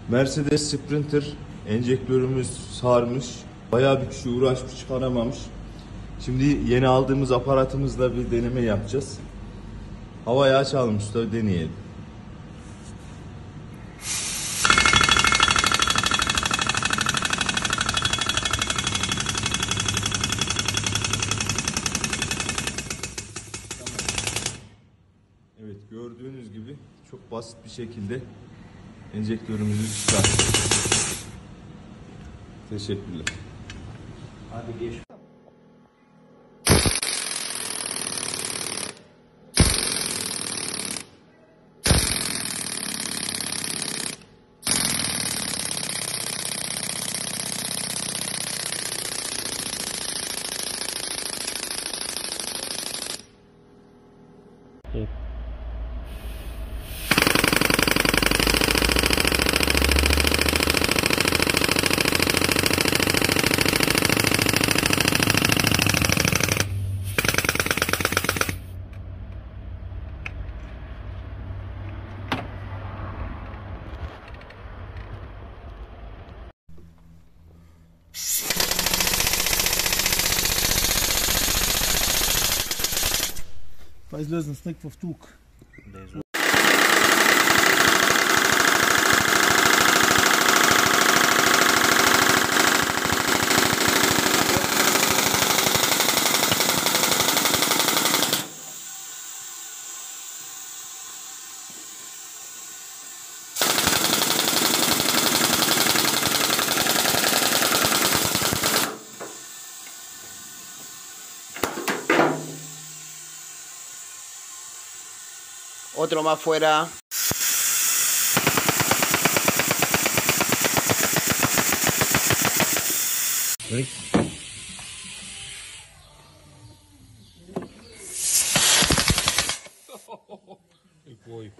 Mercedes Sprinter enjektörümüz sarmış. Bayağı bir kişi uğraşmış, çıkaramamış. Şimdi yeni aldığımız aparatımızla bir deneme yapacağız. Havayı açalım usta, deneyelim. Evet, gördüğünüz gibi çok basit bir şekilde enjektörümüzü çıkarttık. Teşekkürler. Hadi geç. Evet. Vai izlezam sneg повтук. Otro más fuera. Voy.